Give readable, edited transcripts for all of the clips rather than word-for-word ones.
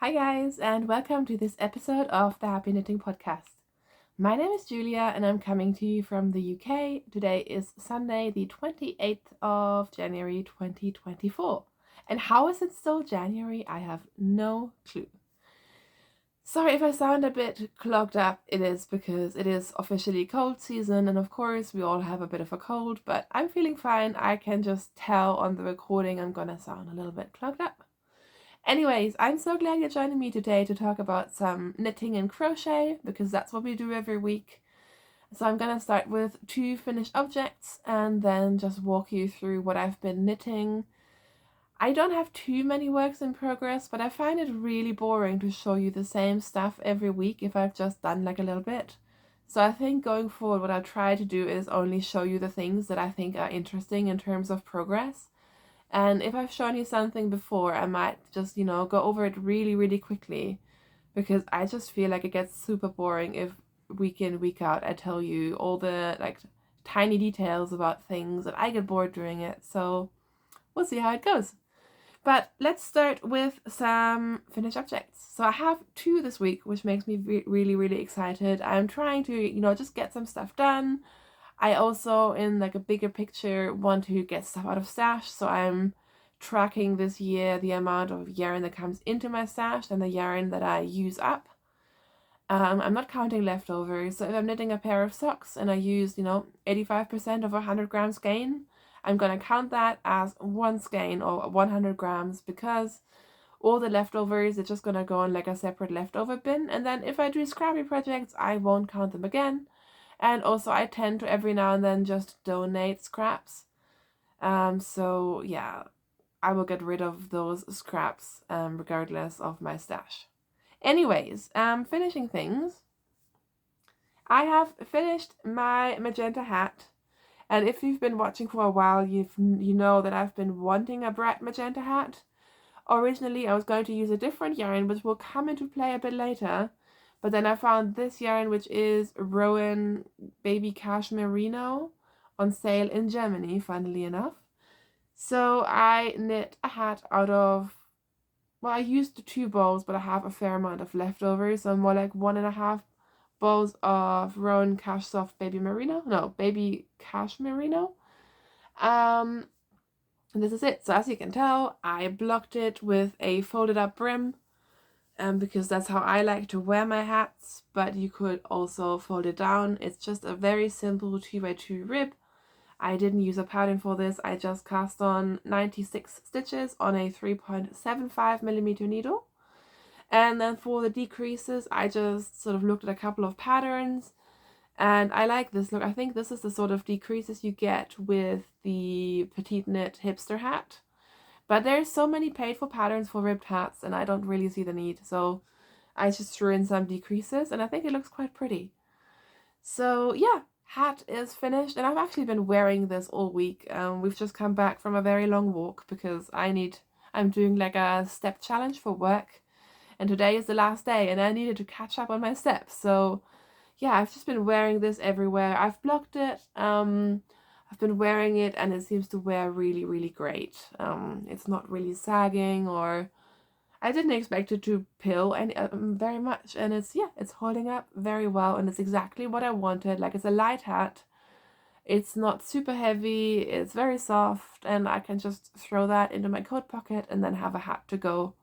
Hi guys, and welcome to this episode of the Happy Knitting Podcast. My name is Julia and I'm coming to you from the UK. Today is Sunday, the 28th of January 2024. And how is it still January? I have no clue. Sorry if I sound a bit clogged up. It is because it is officially cold season, and of course we all have a bit of a cold, but I'm feeling fine. I can just tell on the recording I'm gonna sound a little bit clogged up. Anyways, I'm so glad you're joining me today to talk about some knitting and crochet, because that's what we do every week. So I'm going to start with 2 finished objects and then just walk you through what I've been knitting. I don't have too many works in progress, but I find it really boring to show you the same stuff every week if I've just done like a little bit. So I think going forward what I'll try to do is only show you the things that I think are interesting in terms of progress. And if I've shown you something before, I might just, go over it really, really quickly, because I just feel like it gets super boring if week in, week out I tell you all the tiny details about things that I get bored doing it. So we'll see how it goes. But let's start with some finished objects. So I have 2 this week, which makes me really, really excited. I'm trying to, just get some stuff done. I also, in like a bigger picture, want to get stuff out of stash, so I'm tracking this year the amount of yarn that comes into my stash and the yarn that I use up. I'm not counting leftovers, so if I'm knitting a pair of socks and I use, 85% of 100 gram skein, I'm gonna count that as 1 skein or 100 grams, because all the leftovers are just gonna go in like a separate leftover bin, and then if I do scrappy projects, I won't count them again. And also I tend to every now and then just donate scraps. So yeah, I will get rid of those scraps regardless of my stash. Anyways, finishing things. I have finished my Magenta Hat. And if you've been watching for a while, you know that I've been wanting a bright Magenta Hat. Originally, I was going to use a different yarn, which will come into play a bit later. But then I found this yarn, which is Rowan Baby Cashmere Merino, on sale in Germany, funnily enough. So I knit a hat out of, well, I used the 2 balls, but I have a fair amount of leftovers, so more like 1.5 balls of Rowan Cash Soft Baby Merino. No, Baby Cashmere Merino. And this is it. So as you can tell, I blocked it with a folded up brim, because that's how I like to wear my hats, but you could also fold it down. It's just a very simple 2x2 rib. I didn't use a pattern for this. I just cast on 96 stitches on a 3.75mm needle. And then for the decreases, I just sort of looked at a couple of patterns, and I like this look. I think this is the sort of decreases you get with the Petite Knit Hipster hat. But there's so many paid for patterns for ribbed hats, and I don't really see the need. So I just threw in some decreases, and I think it looks quite pretty. So yeah, hat is finished, and I've actually been wearing this all week. We've just come back from a very long walk because I'm doing like a step challenge for work, and today is the last day, and I needed to catch up on my steps. So yeah, I've just been wearing this everywhere. I've blocked it. I've been wearing it, and it seems to wear really, really great. It's not really sagging, or I didn't expect it to pill very much, and it's holding up very well, and it's exactly what I wanted. Like, it's a light hat. It's not super heavy. It's very soft, and I can just throw that into my coat pocket and then have a hat to go,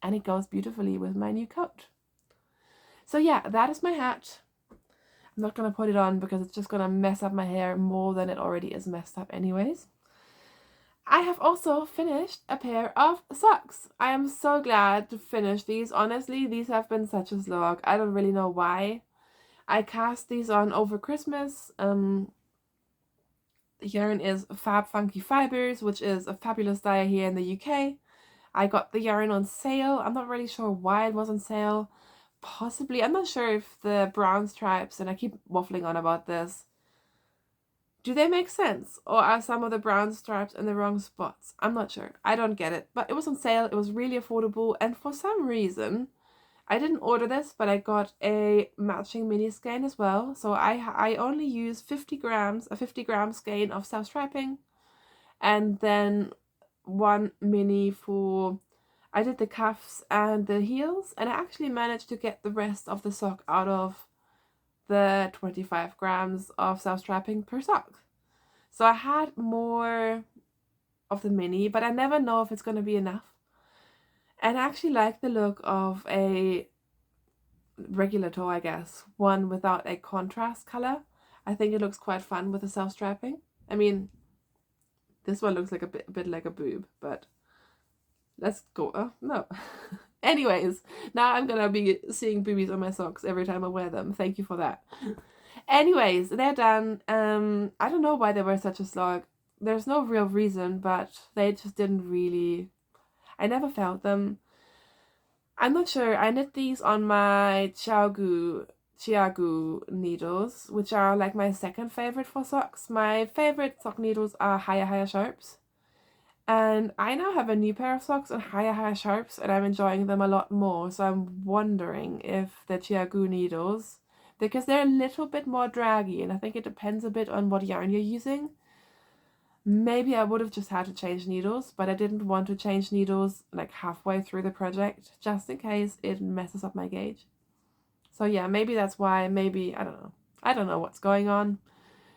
and it goes beautifully with my new coat. So yeah, that is my hat. I'm not going to put it on because it's just going to mess up my hair more than it already is messed up anyways. I have also finished a pair of socks. I am so glad to finish these. Honestly, these have been such a slog. I don't really know why. I cast these on over Christmas. The yarn is Fab Funky Fibers, which is a fabulous dye here in the UK. I got the yarn on sale. I'm not really sure why it was on sale. Possibly, I'm not sure if the brown stripes, and I keep waffling on about this, do they make sense, or are some of the brown stripes in the wrong spots? I'm not sure. I don't get it, but it was on sale. It was really affordable, and for some reason, I didn't order this, but I got a matching mini skein as well. So I only use 50 grams, a 50-gram skein of self-striping, and then 1 mini for I did the cuffs and the heels, and I actually managed to get the rest of the sock out of the 25 grams of self-strapping per sock. So I had more of the mini, but I never know if it's going to be enough. And I actually like the look of a regular toe, I guess, one without a contrast color. I think it looks quite fun with the self-strapping. I mean, this one looks like a bit like a boob, but let's go. Oh, no. Anyways, now I'm gonna be seeing boobies on my socks every time I wear them. Thank you for that. Anyways, they're done. I don't know why they were such a slog. There's no real reason, but they just didn't really... I never felt them. I'm not sure. I knit these on my Chiagu needles, which are like my second favorite for socks. My favorite sock needles are higher sharps. And I now have a new pair of socks on higher sharps, and I'm enjoying them a lot more. So I'm wondering if the Chiagu needles, because they're a little bit more draggy, and I think it depends a bit on what yarn you're using. Maybe I would have just had to change needles, but I didn't want to change needles like halfway through the project, just in case it messes up my gauge. So yeah, maybe that's why, maybe, I don't know. I don't know what's going on,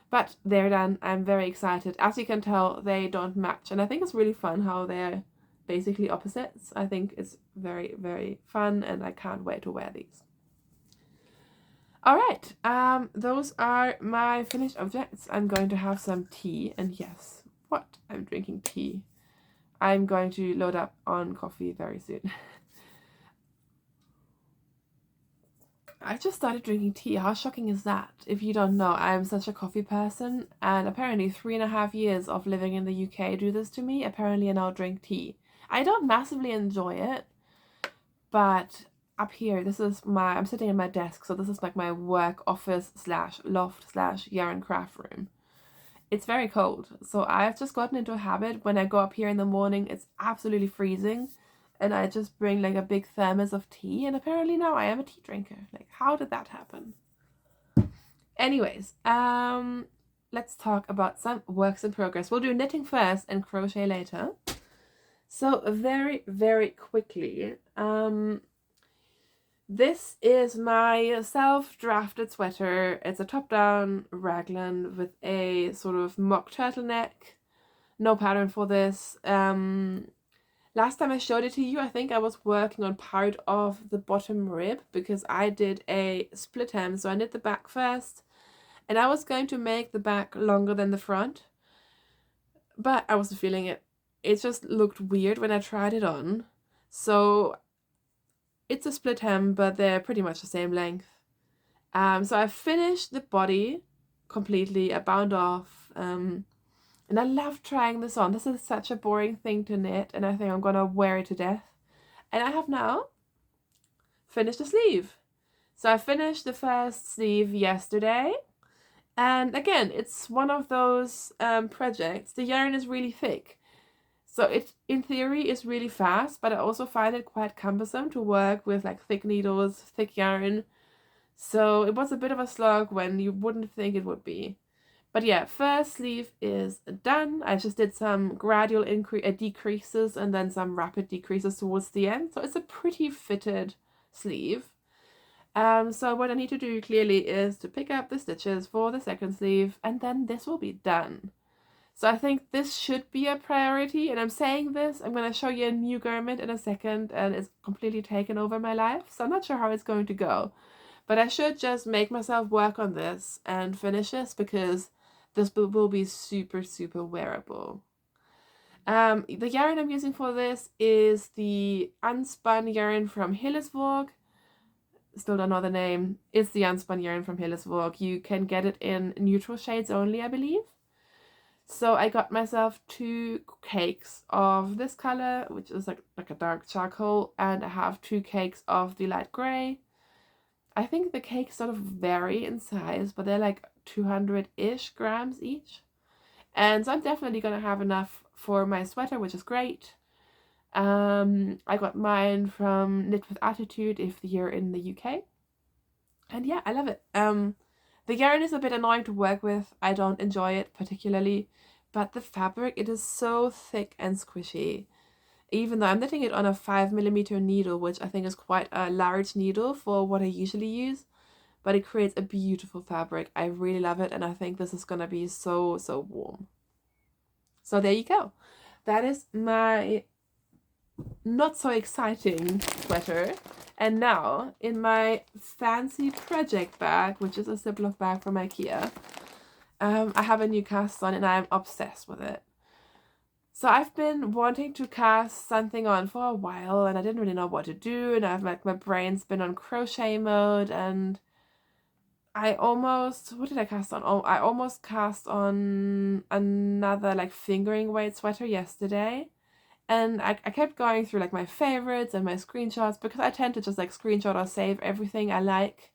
but they're done. I'm very excited. As you can tell, they don't match, and I think it's really fun how they're basically opposites. I think it's very, very fun, and I can't wait to wear these. All right, those are my finished objects. I'm going to have some tea, and yes, what? I'm drinking tea. I'm going to load up on coffee very soon. I just started drinking tea. How shocking is that? If you don't know, I'm such a coffee person, and apparently 3.5 years of living in the UK do this to me. Apparently I now drink tea. I don't massively enjoy it, but up here, I'm sitting at my desk, so this is like my work office / loft / yarn craft room. It's very cold, so I've just gotten into a habit. When I go up here in the morning, it's absolutely freezing, and I just bring like a big thermos of tea, and apparently now I am a tea drinker. Like, how did that happen? Anyways, let's talk about some works in progress. We'll do knitting first and crochet later. So very, very quickly, this is my self-drafted sweater. It's a top-down raglan with a sort of mock turtleneck. No pattern for this. Last time I showed it to you, I think I was working on part of the bottom rib because I did a split hem. So I knit the back first, and I was going to make the back longer than the front, but I wasn't feeling it. It just looked weird when I tried it on. So it's a split hem, but they're pretty much the same length. So I finished the body completely. I bound off, and I love trying this on. This is such a boring thing to knit, and I think I'm gonna wear it to death. And I have now finished the sleeve. So I finished the first sleeve yesterday, and again, it's one of those projects. The yarn is really thick. So it, in theory, is really fast, but I also find it quite cumbersome to work with like thick needles, thick yarn. So it was a bit of a slog when you wouldn't think it would be. But yeah, first sleeve is done. I just did some gradual decreases and then some rapid decreases towards the end. So it's a pretty fitted sleeve. So what I need to do clearly is to pick up the stitches for the second sleeve, and then this will be done. So I think this should be a priority, and I'm saying this, I'm going to show you a new garment in a second, and it's completely taken over my life, so I'm not sure how it's going to go. But I should just make myself work on this and finish this, because this will be super, super wearable. The yarn I'm using for this is the unspun yarn from Hillesvåg. Still don't know the name. It's the unspun yarn from Hillesvåg. You can get it in neutral shades only, I believe. So I got myself 2 cakes of this color, which is like a dark charcoal, and I have 2 cakes of the light gray. I think the cakes sort of vary in size, but they're like 200-ish grams each. And so I'm definitely going to have enough for my sweater, which is great. I got mine from Knit with Attitude if you're in the UK. And yeah, I love it. The yarn is a bit annoying to work with. I don't enjoy it particularly, but the fabric, it is so thick and squishy. even though I'm knitting it on a 5mm needle, which I think is quite a large needle for what I usually use, but it creates a beautiful fabric. I really love it, and I think this is gonna be so, so warm. So there you go. That is my not so exciting sweater. And now, in my fancy project bag, which is a Ziploc bag from IKEA, I have a new cast on and I'm obsessed with it. So I've been wanting to cast something on for a while and I didn't really know what to do, and I've like my brain's been on crochet mode, and I almost, what did I cast on? Oh, I almost cast on another like fingering weight sweater yesterday. And I kept going through like my favorites and my screenshots, because I tend to just like screenshot or save everything I like.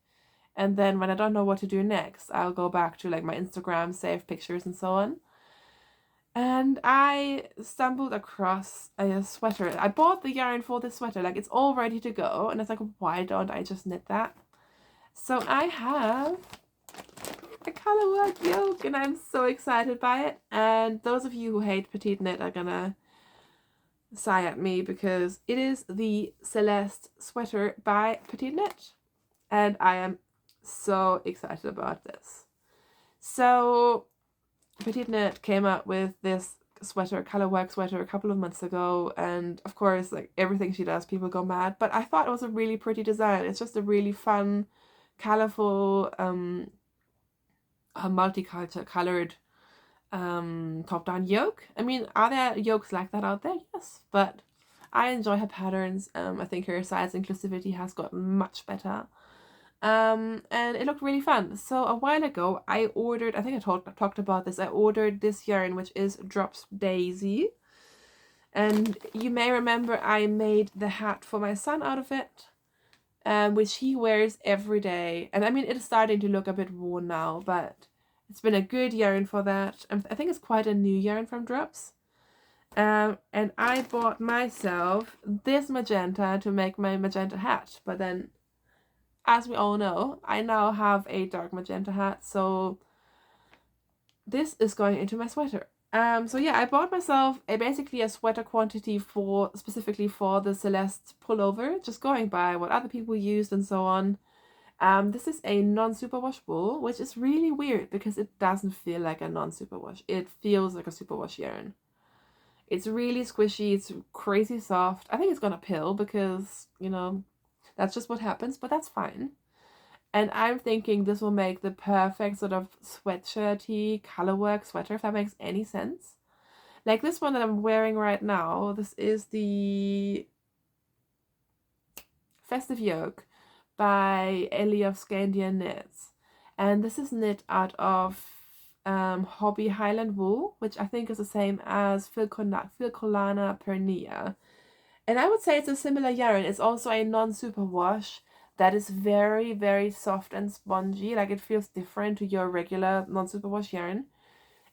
And then when I don't know what to do next, I'll go back to like my Instagram, save pictures and so on. And I stumbled across a sweater. I bought the yarn for this sweater, like it's all ready to go. And it's like, why don't I just knit that? So I have a colorwork yoke and I'm so excited by it. And those of you who hate petite knit are gonna sigh at me, because it is the Celeste sweater by Petite Knit, and I am so excited about this. So Petite Knit came out with this sweater, colorwork sweater, a couple of months ago, and of course, like everything she does, people go mad, but I thought it was a really pretty design. It's just a really fun, colorful, multicolored top-down yoke. I mean, are there yokes like that out there? Yes, but I enjoy her patterns. I think her size inclusivity has gotten much better. And it looked really fun. So a while ago, I ordered, I think I talked about this, I ordered this yarn, which is Drops Daisy. And you may remember I made the hat for my son out of it, which he wears every day. And I mean, it's starting to look a bit worn now, but it's been a good yarn for that. I think it's quite a new yarn from Drops. And I bought myself this magenta to make my magenta hat. But then, as we all know, I now have a dark magenta hat. So this is going into my sweater. So yeah, I bought myself basically a sweater quantity specifically for the Celeste pullover, just going by what other people used and so on. This is a non-superwash wool, which is really weird because it doesn't feel like a non-superwash. It feels like a superwash yarn. It's really squishy. It's crazy soft. I think it's gonna pill because, you know, that's just what happens, but that's fine. And I'm thinking this will make the perfect sort of sweatshirty colorwork sweater, if that makes any sense. Like this one that I'm wearing right now, this is the Festive Yoke by Ellie of Scandian Knits. And this is knit out of Hobby Highland wool, which I think is the same as Filcolana Pernia. And I would say it's a similar yarn. It's also a non-superwash that is very, very soft and spongy. Like it feels different to your regular non-superwash yarn.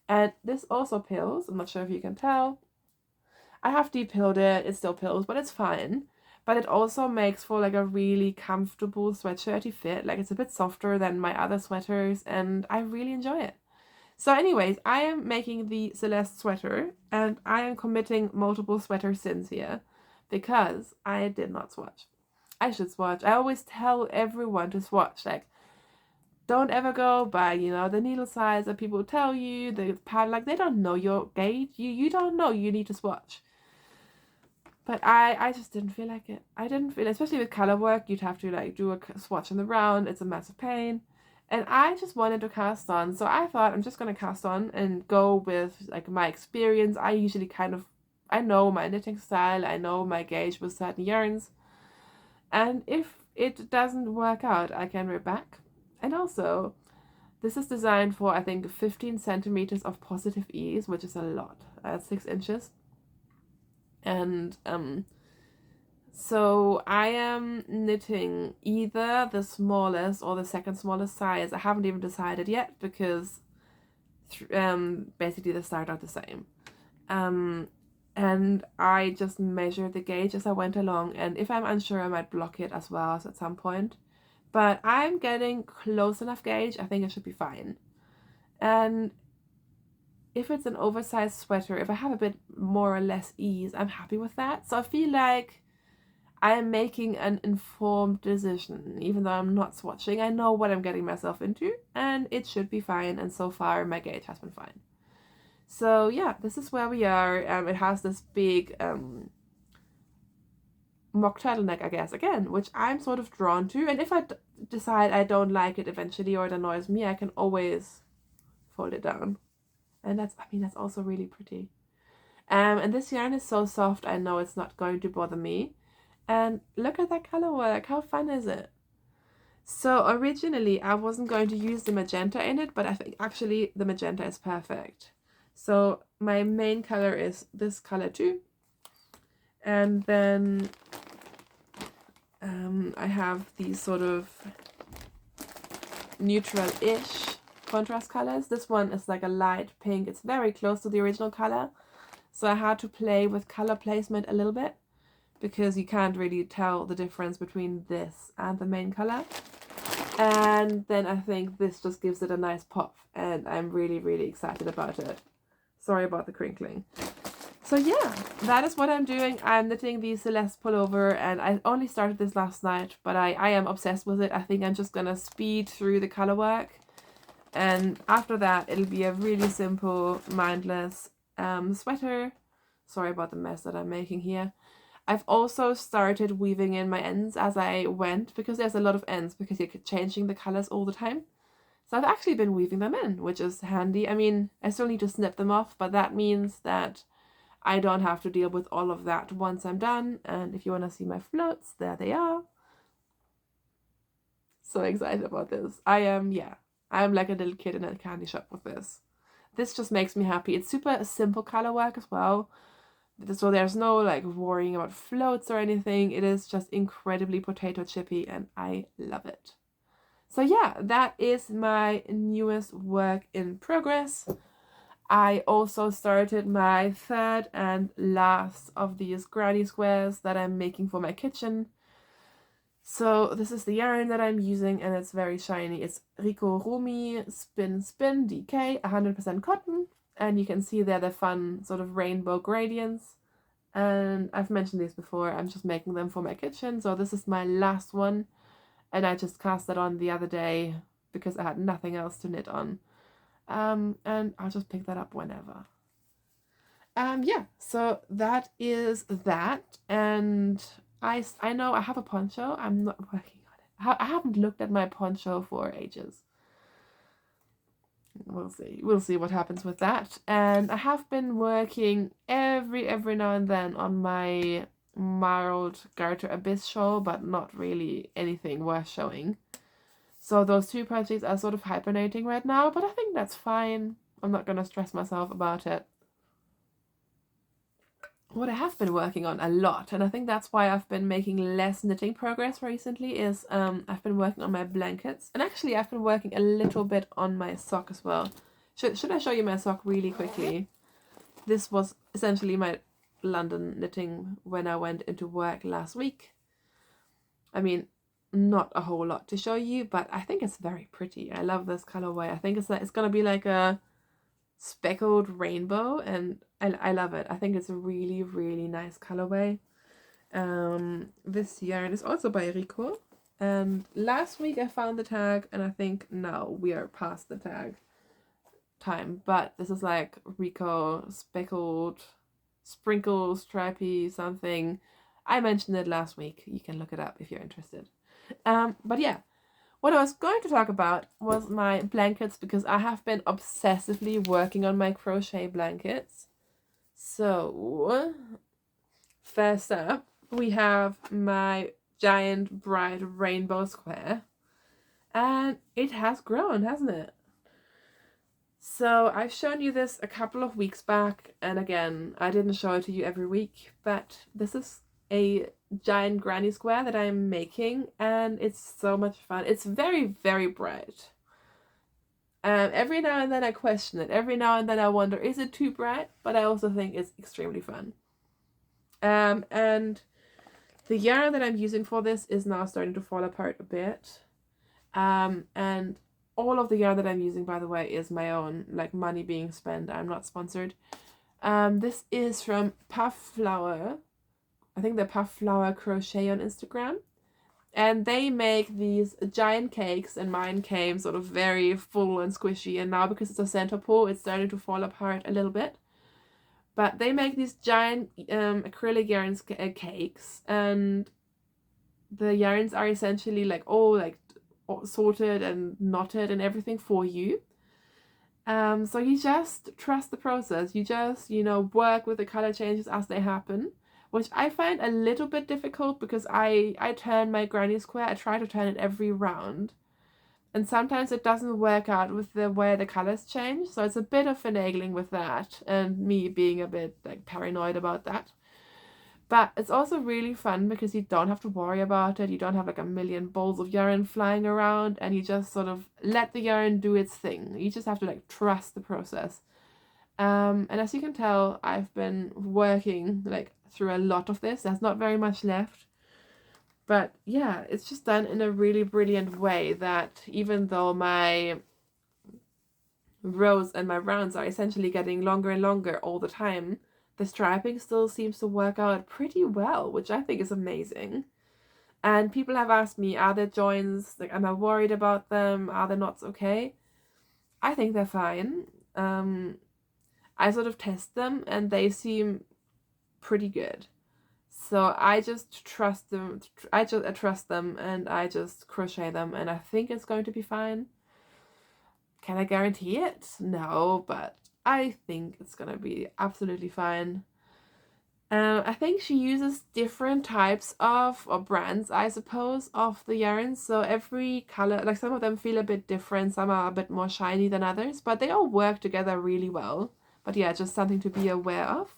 And this also pills. I'm not sure if you can tell. I have de-pilled it. It still pills, but it's fine. But it also makes for like a really comfortable sweatshirty fit. Like it's a bit softer than my other sweaters and I really enjoy it. So anyways, I am making the Celeste sweater and I am committing multiple sweater sins here because I did not swatch. I should swatch. I always tell everyone to swatch. Like, don't ever go by, you know, the needle size that people tell you, the pattern. Like, they don't know your gauge. You don't know. You need to swatch. But I just didn't feel like it. I didn't feel, especially with color work, you'd have to like do a swatch on the round. It's a massive pain. And I just wanted to cast on. So I thought I'm just going to cast on and go with like my experience. I usually I know my knitting style. I know my gauge with certain yarns. And if it doesn't work out, I can rip back. And also, this is designed for, I think, 15 centimeters of positive ease, which is a lot. 6 inches. And so I am knitting either the smallest or the second smallest size. I haven't even decided yet because basically they start out the same. And I just measured the gauge as I went along, and if I'm unsure I might block it as well at some point. But I'm getting close enough gauge. I think it should be fine. And if it's an oversized sweater, if I have a bit more or less ease, I'm happy with that. So I feel like I am making an informed decision, even though I'm not swatching. I know what I'm getting myself into, and it should be fine. And so far, my gauge has been fine. So yeah, this is where we are. It has this big mock turtleneck, I guess, again, which I'm sort of drawn to. And if I decide I don't like it eventually or it annoys me, I can always fold it down. And that's also really pretty. And this yarn is so soft, I know it's not going to bother me. And look at that color work, how fun is it? So originally I wasn't going to use the magenta in it, but I think actually the magenta is perfect. So my main color is this color too. And then I have these sort of neutral-ish contrast colors. This one is like a light pink. It's very close to the original color. So I had to play with color placement a little bit because you can't really tell the difference between this and the main color. And then I think this just gives it a nice pop, and I'm really, really excited about it. Sorry about the crinkling. So yeah, that is what I'm doing. I'm knitting the Celeste pullover, and I only started this last night, but I am obsessed with it. I think I'm just gonna speed through the color work, and after that it'll be a really simple, mindless sweater. Sorry about the mess that I'm making here. I've also started weaving in my ends as I went, because there's a lot of ends because you're changing the colors all the time. So I've actually been weaving them in, which is handy. I mean, I still need to snip them off, but that means that I don't have to deal with all of that once I'm done. And if you want to see my floats, there they are. So excited about this. I'm like a little kid in a candy shop with this. This just makes me happy. It's super simple color work as well. So there's no like worrying about floats or anything. It is just incredibly potato chippy, and I love it. So yeah, that is my newest work in progress. I also started my third and last of these granny squares that I'm making for my kitchen. So this is the yarn that I'm using, and it's very shiny. It's Rico Rumi Spin Spin DK 100% cotton, and you can see there the fun sort of rainbow gradients. And I've mentioned these before. I'm just making them for my kitchen. So this is my last one, and I just cast that on the other day because I had nothing else to knit on. And I'll just pick that up whenever. Yeah, so that is that. And I know I have a poncho. I'm not working on it. I haven't looked at my poncho for ages. We'll see what happens with that. And I have been working every now and then on my marled garter abyss show, but not really anything worth showing. So those two projects are sort of hibernating right now, but I think that's fine. I'm not gonna stress myself about it. What I have been working on a lot, and I think that's why I've been making less knitting progress recently, is I've been working on my blankets. And actually I've been working a little bit on my sock as well. Should I show you my sock really quickly? This was essentially my London knitting when I went into work last week. I mean, not a whole lot to show you, but I think it's very pretty. I love this colorway. I think it's gonna be like a speckled rainbow, and I love it. I think it's a really, really nice colorway. This yarn is also by Rico, and last week I found the tag, and I think now we are past the tag time, but this is like Rico speckled, sprinkle, stripy something. I mentioned it last week. You can look it up if you're interested. But yeah, what I was going to talk about was my blankets, because I have been obsessively working on my crochet blankets. So first up, we have my giant bright rainbow square, and it has grown, hasn't it? So I've shown you this a couple of weeks back, and again, I didn't show it to you every week, but this is a giant granny square that I'm making, and it's so much fun. It's very, very bright. Every now and then I question it. Every now and then I wonder, is it too bright? But I also think it's extremely fun. And the yarn that I'm using for this is now starting to fall apart a bit. And all of the yarn that I'm using, by the way, is my own, like money being spent. I'm not sponsored. This is from Puff Flower. I think they're Puff Flower Crochet on Instagram. And they make these giant cakes, and mine came sort of very full and squishy. And now because it's a center pull, it's starting to fall apart a little bit. But they make these giant acrylic yarn cakes, and the yarns are essentially like all like sorted and knotted and everything for you. So you just trust the process. You just, work with the color changes as they happen, which I find a little bit difficult because I turn my granny square. I try to turn it every round, and sometimes it doesn't work out with the way the colors change. So it's a bit of finagling with that, and me being a bit like paranoid about that. But it's also really fun because you don't have to worry about it. You don't have like a million balls of yarn flying around, and you just sort of let the yarn do its thing. You just have to like trust the process. And as you can tell, I've been working like through a lot of this. There's not very much left. But yeah, it's just done in a really brilliant way that even though my rows and my rounds are essentially getting longer and longer all the time, the striping still seems to work out pretty well, which I think is amazing. And people have asked me, are there joins, like, am I worried about them? Are the knots okay? I think they're fine. I sort of test them and they seem pretty good. So I just trust them. I trust them and I just crochet them, and I think it's going to be fine. Can I guarantee it? No, but I think it's gonna be absolutely fine. I think she uses different types of, or brands, I suppose, of the yarns. So every color, like some of them feel a bit different, some are a bit more shiny than others, but they all work together really well. But yeah, just something to be aware of.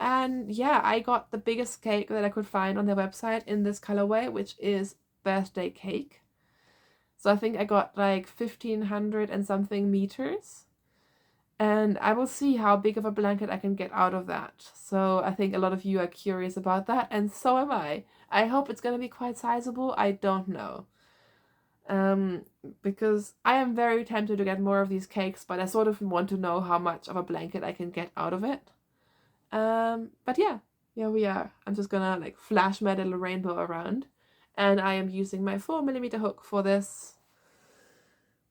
And yeah, I got the biggest cake that I could find on their website in this colorway, which is birthday cake. So I think I got like 1,500 and something meters. And I will see how big of a blanket I can get out of that. So I think a lot of you are curious about that, and so am I. I hope it's going to be quite sizable. I don't know. Because I am very tempted to get more of these cakes, but I sort of want to know how much of a blanket I can get out of it. But yeah, here we are. I'm just gonna like flash my little rainbow around, and I am using my 4mm hook for this.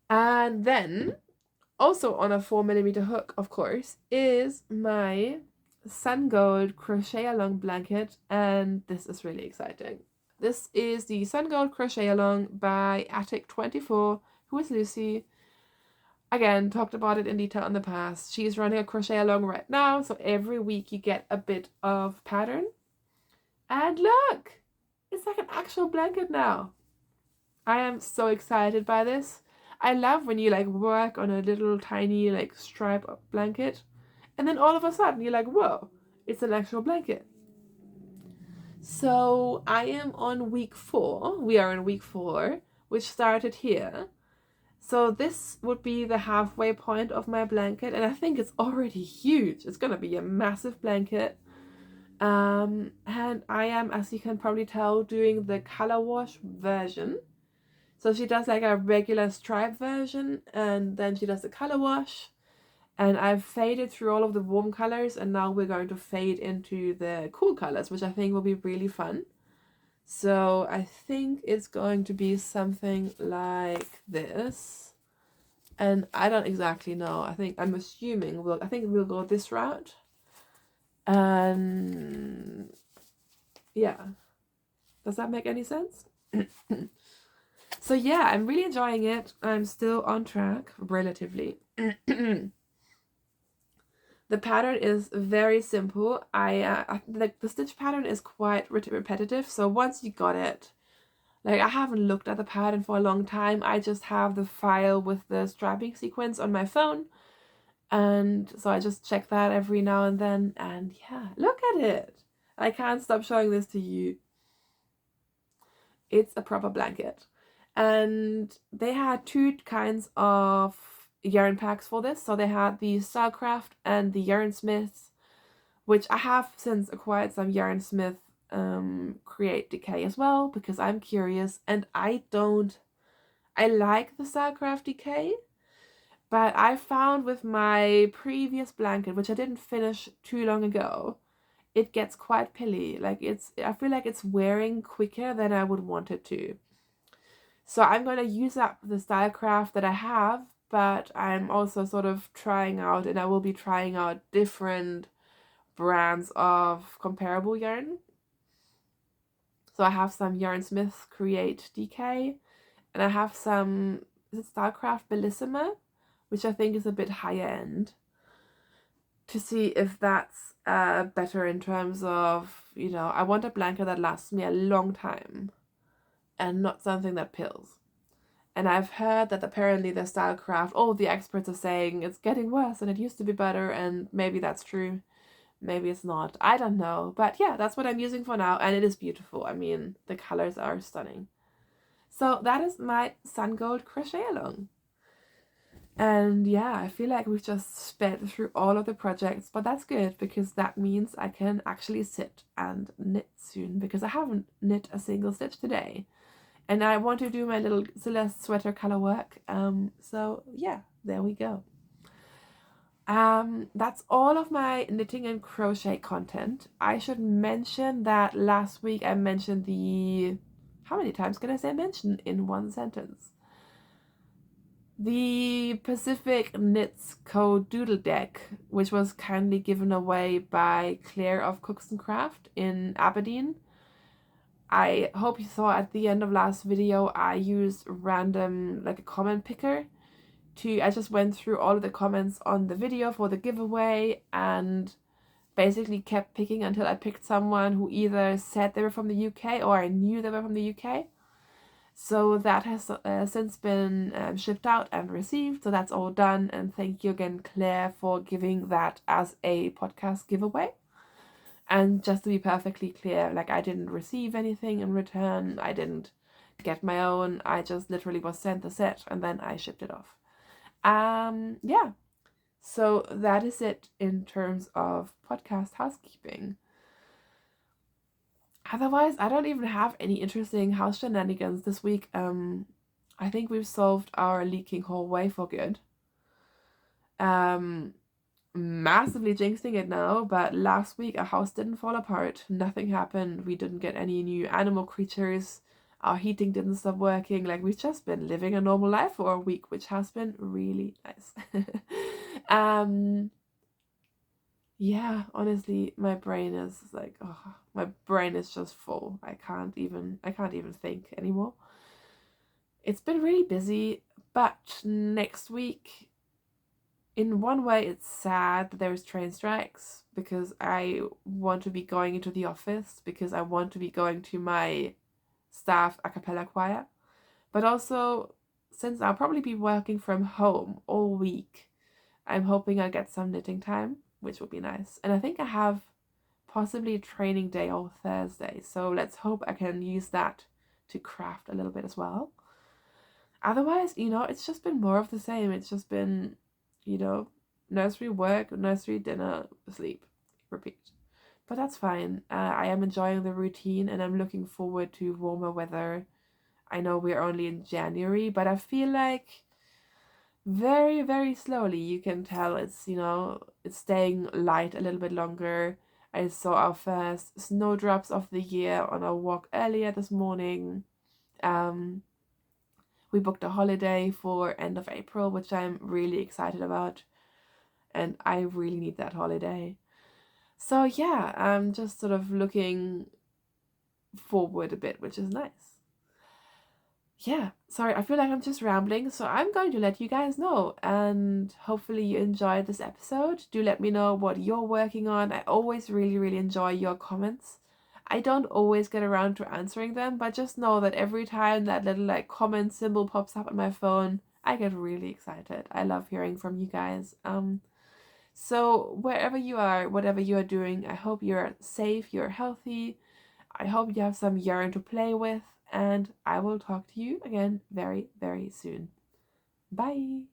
And then also on a 4mm hook, of course, is my Sun Gold Crochet Along blanket, and this is really exciting. This is the Sun Gold Crochet Along by Attic24, who is Lucy. Again, talked about it in detail in the past. She's running a crochet along right now, so every week you get a bit of pattern. And look! It's like an actual blanket now. I am so excited by this. I love when you like work on a little tiny like stripe blanket, and then all of a sudden you're like, whoa, it's an actual blanket. So I am on week 4. We are in week 4, which started here. So this would be the halfway point of my blanket, and I think it's already huge. It's gonna be a massive blanket. And I am, as you can probably tell, doing the color wash version. So she does like a regular stripe version, and then she does the color wash. And I've faded through all of the warm colors, and now we're going to fade into the cool colors, which I think will be really fun. So I think it's going to be something like this. And I don't exactly know. I'm assuming we'll go this route. And yeah. Does that make any sense? So yeah, I'm really enjoying it. I'm still on track, relatively. The pattern is very simple. Like the stitch pattern is quite repetitive. So once you got it, like I haven't looked at the pattern for a long time. I just have the file with the striping sequence on my phone. And so I just check that every now and then. And yeah, look at it. I can't stop showing this to you. It's a proper blanket. And they had 2 kinds of yarn packs for this. So they had the Starcraft and the Yarn Smiths, which I have since acquired some Yarn Smith Create Decay as well, because I'm curious, and I don't I like the Starcraft decay, but I found with my previous blanket, which I didn't finish too long ago, it gets quite pilly. Like I feel like it's wearing quicker than I would want it to. So I'm going to use up the Starcraft that I have, but I'm also sort of trying out, and I will be trying out different brands of comparable yarn. So I have some Yarnsmith Create DK, and I have some, is it Starcraft Bellissima, which I think is a bit higher end, to see if that's better in terms of, you know, I want a blanket that lasts me a long time and not something that pills. And I've heard that apparently the Starcraft, all the experts are saying it's getting worse and it used to be better, and maybe that's true. Maybe it's not. I don't know. But yeah, that's what I'm using for now, and it is beautiful. I mean, the colors are stunning. So that is my Sun Gold crochet along. And yeah, I feel like we've just sped through all of the projects, but that's good because that means I can actually sit and knit soon, because I haven't knit a single stitch today. And I want to do my little Celeste sweater color work. So yeah, there we go. That's all of my knitting and crochet content. I should mention that last week I mentioned the, how many times can I say mention in one sentence? The Pacific Knits Code Doodle Deck, which was kindly given away by Claire of Cookston Crafts in Aberdeen. I hope you saw at the end of last video I used random, like a comment picker, I just went through all of the comments on the video for the giveaway and basically kept picking until I picked someone who either said they were from the UK or I knew they were from the UK. So that has since been shipped out and received, so that's all done, and thank you again, Claire, for giving that as a podcast giveaway. And just to be perfectly clear, like, I didn't receive anything in return, I didn't get my own, I just literally was sent the set and then I shipped it off. Yeah, so that is it in terms of podcast housekeeping. Otherwise, I don't even have any interesting house shenanigans this week. I think we've solved our leaking hallway for good. Massively jinxing it now, but last week our house didn't fall apart. Nothing happened. We didn't get any new animal creatures. Our heating didn't stop working. Like, we've just been living a normal life for a week, which has been really nice. Yeah, honestly, my brain is like, oh, my brain is just full. I can't even think anymore. It's been really busy, but next week, in one way, it's sad that there's train strikes, because I want to be going into the office, because I want to be going to my staff a cappella choir. But also, since I'll probably be working from home all week, I'm hoping I'll get some knitting time, which will be nice. And I think I have possibly a training day on Thursday, so let's hope I can use that to craft a little bit as well. Otherwise, you know, it's just been more of the same. It's just been, you know, nursery work, nursery dinner, sleep, repeat. But that's fine. I am enjoying the routine and I'm looking forward to warmer weather. I know we're only in January, but I feel like very, very slowly you can tell it's, you know, it's staying light a little bit longer. I saw our first snowdrops of the year on our walk earlier this morning. We booked a holiday for end of April, which I'm really excited about, and I really need that holiday. So yeah, I'm just sort of looking forward a bit, which is nice. Yeah, sorry, I feel like I'm just rambling, so I'm going to let you guys know, and hopefully you enjoyed this episode. Do let me know what you're working on. I always really enjoy your comments. I don't always get around to answering them, but just know that every time that little like comment symbol pops up on my phone, I get really excited. I love hearing from you guys. So wherever you are, whatever you are doing, I hope you're safe, you're healthy. I hope you have some yarn to play with, and I will talk to you again very soon. Bye!